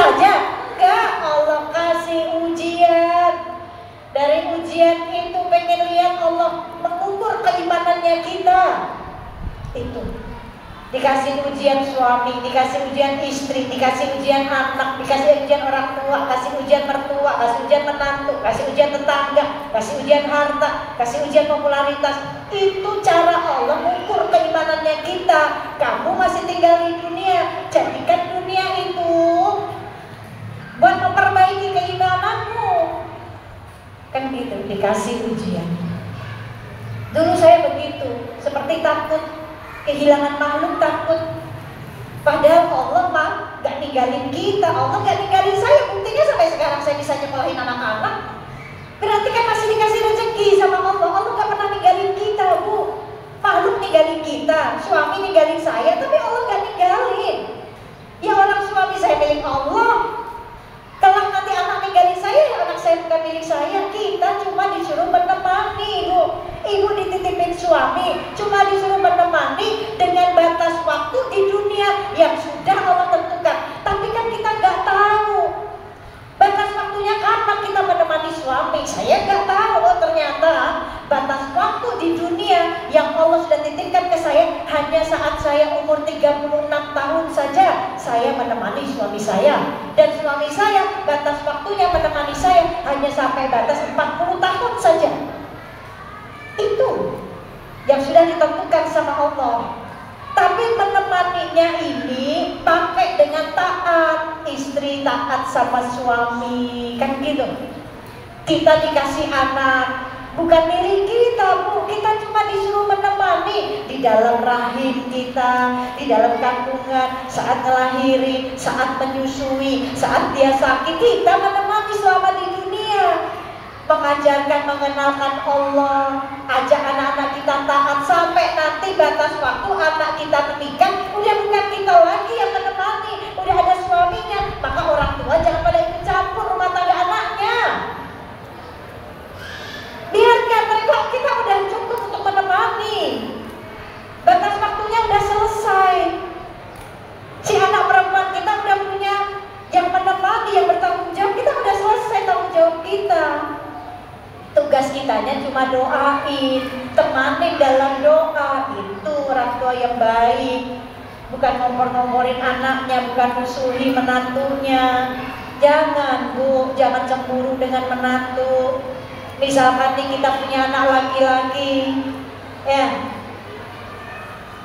saja? Enggak, Allah kasih ujian. Dari ujian itu pengen lihat Allah mengukur keimanannya kita. Itu dikasih ujian suami, dikasih ujian istri, dikasih ujian anak, dikasih ujian orang tua, kasih ujian mertua, kasih ujian menantu, kasih ujian tetangga, kasih ujian harta, kasih ujian popularitas. Itu cara Allah mengukur keimanannya kita. Kamu masih tinggal di dunia, jadikan dunia itu buat memperbaiki keimananmu. Kan gitu, dikasih ujian. Dulu saya begitu, seperti takut kehilangan makhluk, takut. Padahal Allah mah gak ninggalin kita, Allah gak ninggalin saya. Buktinya sampai sekarang saya bisa nyekolahin anak-anak. Berarti kan masih dikasih rezeki sama Allah. Allah gak pernah ninggalin kita, Bu. Makhluk ninggalin kita, suami ninggalin saya, tapi Allah gak ninggalin. Ya orang suami saya milik Allah. Kalau nanti anak ninggalin saya, ya anak saya bukan milik saya. Kita cuma disuruh menemani, Bu. Ibu dititipin suami, cuma disuruh menemani dengan batas waktu di dunia yang sudah Allah tentukan. Tapi kan kita nggak tahu batas waktunya kapan kita menemani suami. Saya nggak tahu, oh ternyata batas waktu di dunia yang Allah sudah titipkan ke saya hanya saat saya umur 36 tahun saja saya menemani suami saya. Dan suami saya batas waktunya menemani saya hanya sampai batas 40 tahun saja. Itu yang sudah ditentukan sama Allah. Tapi menemaninya ini pakai dengan taat. Istri taat sama suami, kan gitu. Kita dikasih anak, bukan milik kita, Bu. Kita cuma disuruh menemani di dalam rahim kita, di dalam kandungan, saat ngelahiri, saat menyusui, saat dia sakit. Kita menemani selama di dunia. Mengajarkan, mengenalkan Allah, ajak anak-anak kita taat sampai nanti batas waktu anak kita menikah, udah bukan kita lagi yang menemani, udah ada suaminya. Maka orang tua jangan pada ikut campur rumah tangga anaknya. Biarkan mereka, kita udah cukup untuk menemani. Batas waktunya udah selesai. Si anak perempuan kita udah punya yang menemani, yang bertanggung jawab. Kita udah selesai tanggung jawab kita. Tugas kitanya cuma doain, temanin dalam doa. Itu orang tua yang baik. Bukan ngompor-ngomporin anaknya, bukan musuhi menantunya. Jangan, Bu, jangan cemburu dengan menantu. Misalkan nih kita punya anak laki-laki, ya,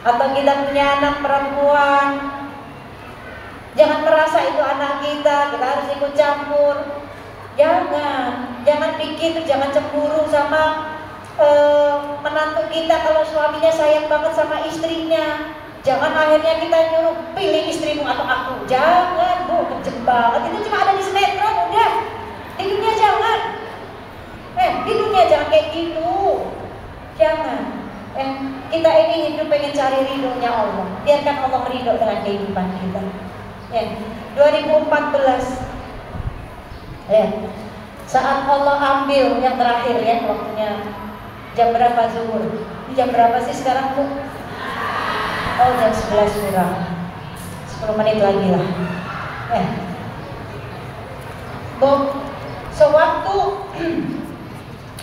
atau kita punya anak perempuan, jangan merasa itu anak kita harus ikut campur. Jangan pikir, jangan cemburu sama menantu kita kalau suaminya sayang banget sama istrinya. Jangan akhirnya kita nyuruh pilih istrimu atau aku. Jangan, Bu, kejem banget. Itu cuma ada di sinetron, udah. Di dunia jangan. Di dunia jangan kayak gitu. Jangan. Kita ini hidup pengen cari ridhonya Allah. Biarkan Allah ridho dengan kehidupan kita. 2014. Saat Allah ambil yang terakhir, ya, waktunya jam berapa zuhur? Jam berapa sih sekarang, Bu? Oh, jam 11 kurang 10 menit lagi lah. Bu, sewaktu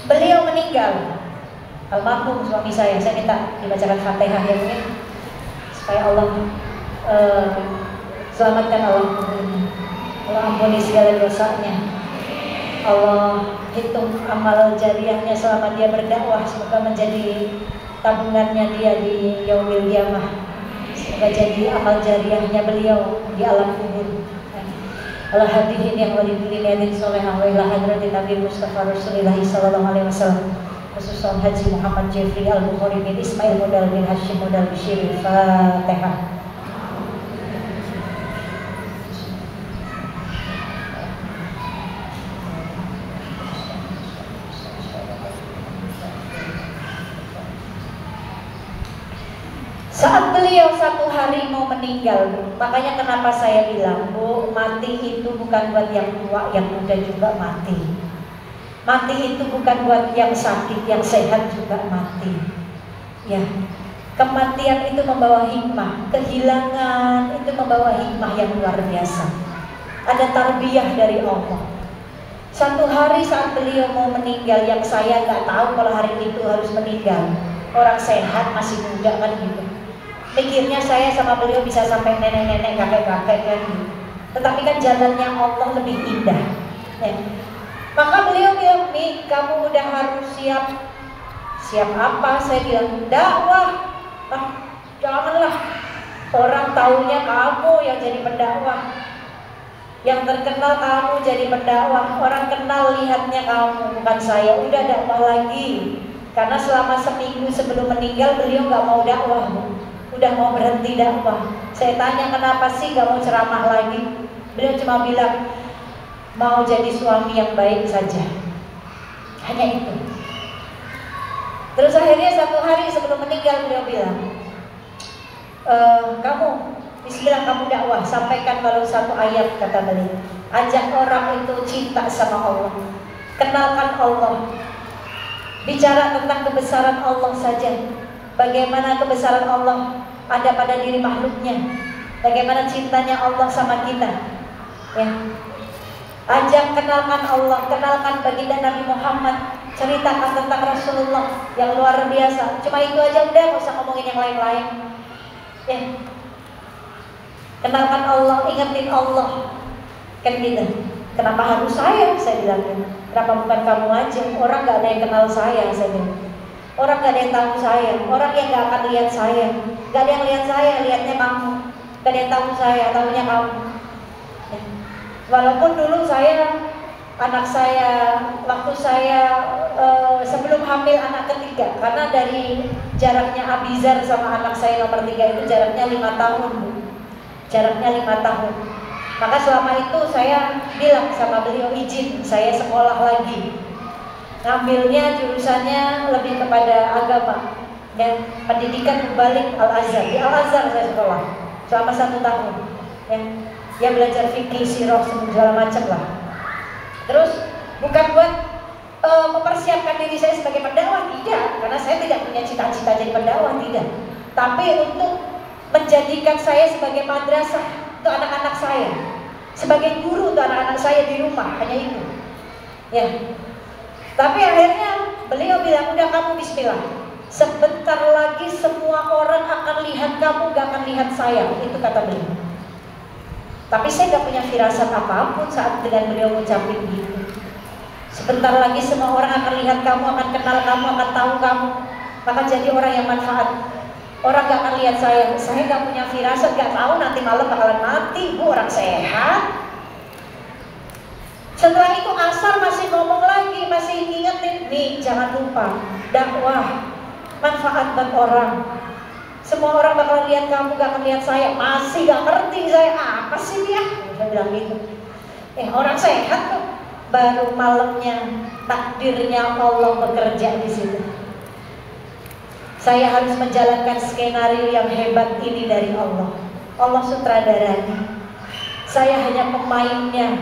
beliau meninggal, almarhum suami saya minta dibacakan Fatihah ya, mungkin supaya Allah selamatkan, Allah ampuni segala dosanya, Allah hitung amal jariahnya selama dia berdakwah, semoga menjadi tabungannya dia di yaumil qiyamah, semoga jadi amal jariahnya beliau di alam kubur. Allah hadirin yang walidin yadin solehah wa ila hadratin Nabi Mustafa Rasulullah sallallahu alaihi wasallam, khususan Haji Muhammad Jeffrey Al-Bukhari bin Ismail Modal bin Hashim Modal Bishir. Fatihah. Saat beliau satu hari mau meninggal, makanya kenapa saya bilang, Bu, mati itu bukan buat yang tua, yang muda juga mati. Mati itu bukan buat yang sakit, yang sehat juga mati. Ya, kematian itu membawa hikmah, kehilangan itu membawa hikmah yang luar biasa. ada tarbiyah dari Allah. Satu hari saat beliau mau meninggal, yang saya nggak tahu kalau hari itu harus meninggal, orang sehat masih muda kan gitu. Mikirnya saya sama beliau bisa sampai nenek-nenek, kakek-kakek kan gitu. Tetapi kan jalannya Allah lebih indah. Ya. Maka beliau bilang, "Mi, kamu udah harus siap." Siap apa? Saya bilang, dakwah. Janganlah, orang taunya kamu yang jadi pendakwah, yang terkenal kamu jadi pendakwah, orang kenal lihatnya kamu, bukan saya. Udah dakwah lagi. Karena selama seminggu sebelum meninggal beliau gak mau dakwah, udah mau berhenti dakwah. Saya tanya, kenapa sih gak mau ceramah lagi? Beliau cuma bilang, mau jadi suami yang baik saja. Hanya itu. Terus akhirnya satu hari sebelum meninggal beliau bilang, kamu bismillah, kamu dakwah, sampaikan walau satu ayat, kata beliau. Ajak orang itu cinta sama Allah, kenalkan Allah, bicara tentang kebesaran Allah saja. Bagaimana kebesaran Allah ada pada diri makhluknya, bagaimana cintanya Allah sama kita, ya. Ajak, kenalkan Allah, kenalkan baginda Nabi Muhammad, ceritakan tentang Rasulullah yang luar biasa. Cuma itu aja udah, gak usah ngomongin yang lain-lain, ya. Kenalkan Allah, ingetin Allah, kan gitu. Kenapa harus saya bilang, kenapa bukan kamu aja? Orang gak ada yang kenal saya bilang. Orang gak ada yang tahu saya, orang yang gak akan lihat saya, gak ada yang lihat saya, lihatnya kamu. Gak ada yang tahu saya, tahunya kamu, ya. Walaupun dulu anak saya waktu saya sebelum hamil anak ketiga, karena dari jaraknya Abizar sama anak saya nomor 3 itu jaraknya 5 tahun, Bu. Jaraknya 5 tahun. Maka selama itu saya bilang sama beliau, izin saya sekolah lagi. Ngambilnya jurusannya lebih kepada agama dan pendidikan kembali Al-Azhar. Di Al-Azhar saya sekolah selama 1 tahun, ya. Ya belajar fikih, sirah, segala macam lah. Terus bukan buat mempersiapkan diri saya sebagai pendakwah, tidak, karena saya tidak punya cita-cita jadi pendakwah, tidak. Tapi untuk menjadikan saya sebagai madrasah untuk anak-anak saya, sebagai guru untuk anak-anak saya di rumah, hanya itu, ya. Tapi akhirnya beliau bilang, udah kamu bismillah, sebentar lagi semua orang akan lihat kamu, gak akan lihat saya, itu kata beliau. Tapi saya gak punya firasat apapun saat dengan beliau ngucapin gitu. Sebentar lagi semua orang akan lihat kamu, akan kenal kamu, akan tahu kamu, maka jadi orang yang manfaat. Orang gak akan lihat saya gak punya firasat, gak tahu nanti malam bakalan mati, Bu, orang sehat. Setelah itu asar masih ngomong lagi, masih ingetin, nih jangan lupa dakwah, manfaat buat orang. Semua orang bakal lihat kamu, gak akan lihat saya. Masih gak ngerti saya, apa sih dia? Saya bilang gitu. Orang sehat tuh. Baru malamnya takdirnya Allah bekerja di situ. Saya harus menjalankan skenario yang hebat ini dari Allah. Allah sutradaranya. Saya hanya pemainnya.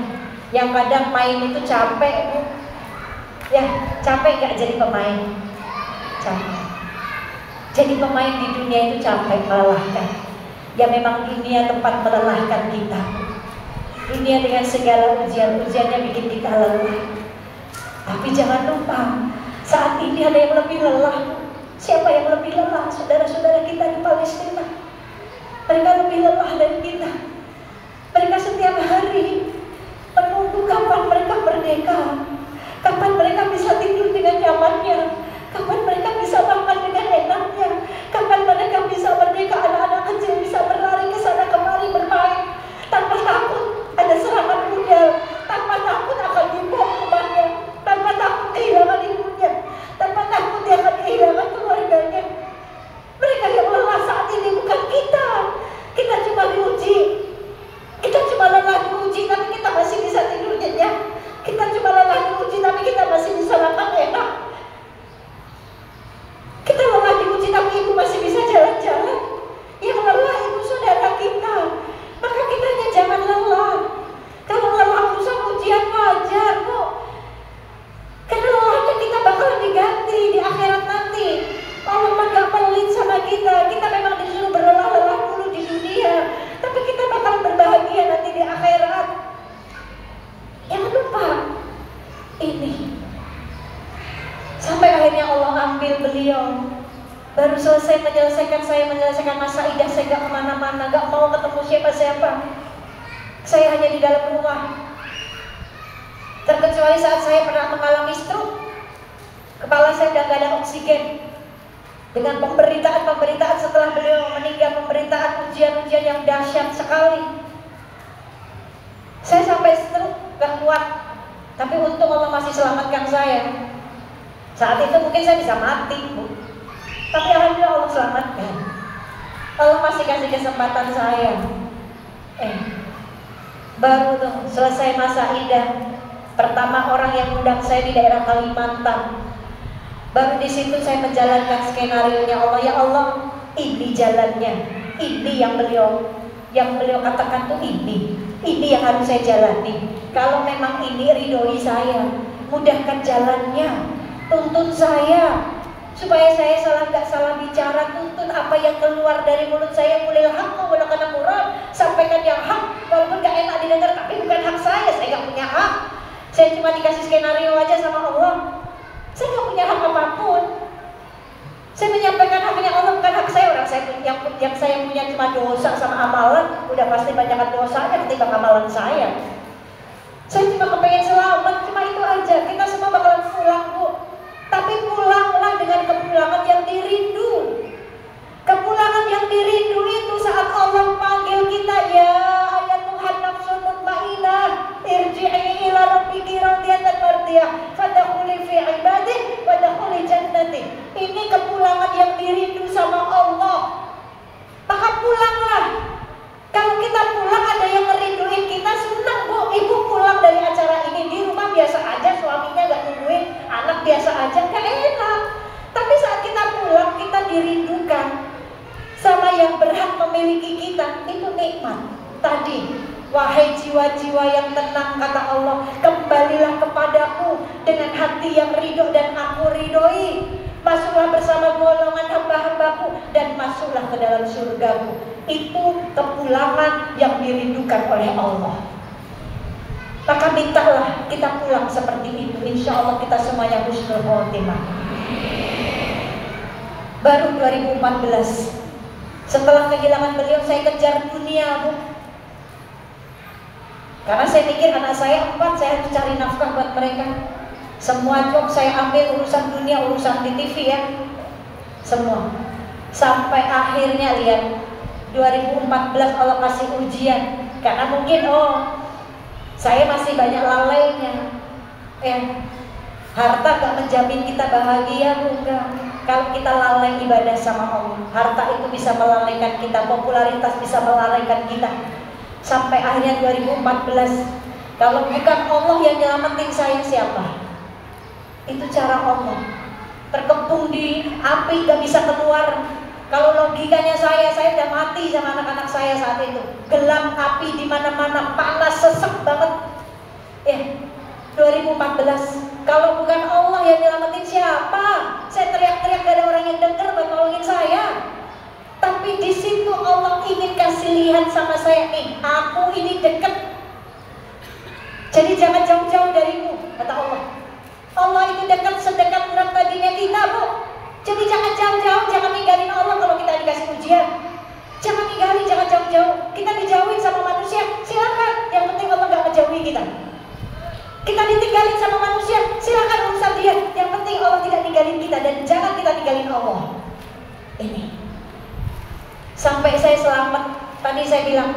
Yang kadang main itu capek, Bu. Ya, capek gak jadi pemain? Capek. Jadi pemain di dunia itu capek, melelahkan. Ya memang dunia tempat melelahkan kita. Dunia dengan segala ujian-ujiannya bikin kita lelah. Tapi jangan lupa, saat ini ada yang lebih lelah. Siapa yang lebih lelah? Saudara-saudara kita di Palestina. Mereka lebih lelah dari kita. Mereka setiap hari menunggu kapan mereka merdeka, kapan mereka bisa tidur dengan nyamannya, kapan mereka bisa makan dengan enaknya, kapan mereka bisa merdeka, anak-anak kecil bisa berlari ke sana kemari bermain tanpa takut ada serangan udara, tanpa takut akan dibom rumahnya, tanpa takut kehilangan ibunya, tanpa takut dia akan kehilangan keluarganya. Mereka yang lelah saat ini bukan kita. Kita cuma diuji, kita cuma lelah diuji beliau. Baru selesai menyelesaikan masa idah, saya gak kemana-mana, gak mau ketemu siapa-siapa. Saya hanya di dalam rumah. Terkecuali saat saya pernah mengalami stroke, kepala saya udah gak ada oksigen. Dengan pemberitaan setelah beliau meninggal, pemberitaan ujian-ujian yang dahsyat sekali, saya sampai stroke, gak kuat. Tapi untung Allah masih selamatkan saya. Saat itu mungkin saya bisa mati, Bu. Tapi alhamdulillah Allah selamatkan. Allah masih kasih kesempatan saya. Baru tuh selesai masa idah, pertama orang yang undang saya di daerah Kalimantan. Baru di situ saya menjalankan skenario-nya Allah. Ya Allah, ini jalannya, ini yang beliau katakan tuh ini yang harus saya jalani. Kalau memang ini ridhoi saya, mudahkan jalannya, tuntun saya supaya saya nggak salah bicara, tuntun apa yang keluar dari mulut saya, qulil haqqu wa la kana murad, sampaikan yang hak walaupun nggak enak didengar, tapi bukan hak saya nggak punya hak. Saya cuma dikasih skenario aja sama Allah. Saya nggak punya hak apapun. Saya menyampaikan haknya Allah, bukan hak saya. Orang saya yang saya punya cuma dosa sama amalan, udah pasti banyak dosanya ketimbang amalan saya. Saya cuma kepengen selamat, cuma itu aja. Kita semua bakalan pulang, Bu. Tapi pulanglah dengan kepulangan yang dirindu. Kepulangan yang dirindu itu saat Allah panggil kita, ya ayatuhan nafsul mutmainnah, irji'i ila rabbiki radiyatan mardiyah, fadkhuli fi ibadi wadkhuli jannati. Ini kepulangan yang dirindu sama Allah. Maka pulanglah. Kalau kita pulang ada yang ngerinduin kita, senang, Bu. Ibu pulang dari acara ini, di rumah biasa aja, suaminya gak nungguin, anak biasa aja, gak enak. Tapi saat kita pulang, kita dirindukan sama yang berhak memiliki kita. Itu nikmat. Tadi, wahai jiwa-jiwa yang tenang, kata Allah, kembalilah kepadaku dengan hati yang ridho dan aku ridhoi. Masuklah bersama golongan hamba-hambaku dan masuklah ke dalam surgaku. Itu kepulangan yang dirindukan oleh Allah. Maka mintalah kita pulang seperti itu. Insya Allah kita semuanya husnul khotimah. Baru 2014, setelah kehilangan beliau, saya kejar dunia, Bu. Karena saya pikir anak saya 4, saya harus cari nafkah buat mereka. Semua job saya ambil, urusan dunia, urusan di TV ya, semua. Sampai akhirnya lihat 2014 Allah kasih ujian. Karena mungkin saya masih banyak lalainya. Harta gak menjamin kita bahagia, bukan. Kalau kita lalai ibadah sama Allah, harta itu bisa melalaikan kita, popularitas bisa melalaikan kita. Sampai akhirnya 2014, kalau bukan Allah yang nyelamatin saya, siapa? Itu cara Allah. Terkepung di api gak bisa keluar. Kalau logikanya saya udah mati sama anak-anak saya saat itu. Gelap api di mana-mana, panas sesek banget. 2014, kalau bukan Allah yang nyelamatin, siapa? Saya teriak-teriak gak ada orang yang denger buat nolongin saya. Tapi di situ Allah ingin kasih lihat sama saya, nih, aku ini deket. Jadi jangan jauh-jauh darimu, kata Allah. Allah itu dekat, sedekat urat tadinya kita, Bu. Jadi jangan jauh-jauh, jangan ninggalin Allah kalau kita dikasih ujian. Jangan ninggalin, jangan jauh-jauh. Kita dijauhin sama manusia, silakan. Yang penting Allah gak ngejauhi kita. Kita ditinggalin sama manusia, silakan urusan dia. Yang penting Allah tidak ninggalin kita, dan jangan kita ninggalin Allah. Ini. Sampai saya selamat. Tadi saya bilang,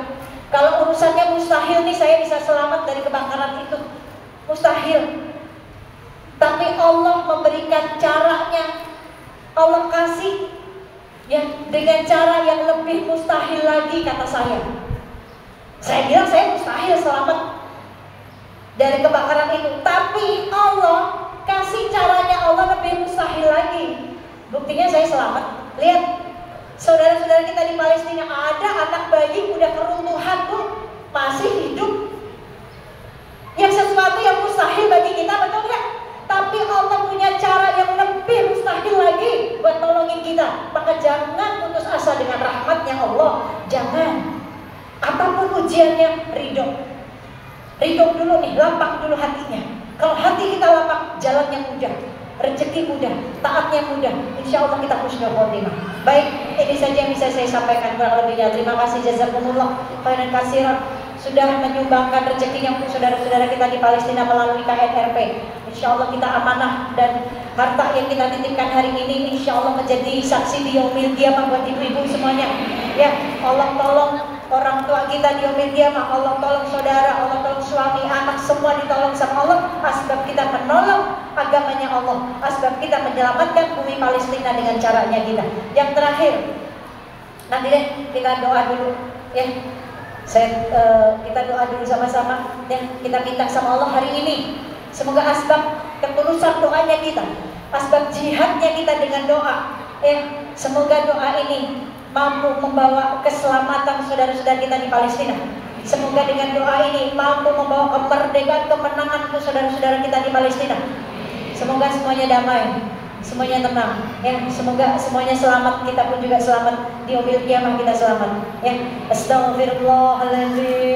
kalau urusannya mustahil nih, saya bisa selamat dari kebakaran itu. Mustahil. Tapi Allah memberikan caranya. Allah kasih ya dengan cara yang lebih mustahil lagi, kata saya. Saya bilang saya mustahil selamat dari kebakaran itu, tapi Allah kasih caranya, Allah lebih mustahil lagi. Buktinya saya selamat. Lihat, saudara-saudara kita di Palestina, ada anak bayi udah keruntuhan, Bu, masih hidup. Yang sesuatu yang mustahil bagi kita, betul nggak? Tapi Allah punya cara yang lebih mustahil lagi buat nolongin kita. Maka jangan putus asa dengan rahmatnya Allah. Jangan. Apapun ujiannya, ridho. Ridho dulu nih, lapang dulu hatinya. Kalau hati kita lapang, jalannya mudah. rezeki mudah, taatnya mudah. Insya Allah kita husnul khotimah. Baik, ini saja yang bisa saya sampaikan, kurang lebihnya. Terima kasih, jazakumullah khairan katsiran sudah menyumbangkan rezekinya untuk saudara-saudara kita di Palestina melalui KNRP. Insya Allah kita amanah dan harta yang kita titipkan hari ini insya Allah menjadi saksi di yaumil qiyamah buat ibu-ibu semuanya. Ya, Allah tolong orang tua kita di yaumil qiyamah, Allah tolong saudara, Allah tolong suami, anak, semua ditolong sama Allah. Asbab kita menolong agamanya Allah, asbab kita menyelamatkan bumi Palestina dengan caranya kita. Yang terakhir, nanti deh kita doa dulu ya. Kita doa dulu sama-sama dan kita minta sama Allah hari ini. Semoga asbab ketulusan doanya kita, asbab jihadnya kita dengan doa, semoga doa ini mampu membawa keselamatan saudara-saudara kita di Palestina. Semoga dengan doa ini mampu membawa kemerdekaan, kemenangan untuk saudara-saudara kita di Palestina. Semoga semuanya damai, semuanya tenang, semoga semuanya selamat, kita pun juga selamat di yaumil qiyamah, kita selamat. Astagfirullahaladzim.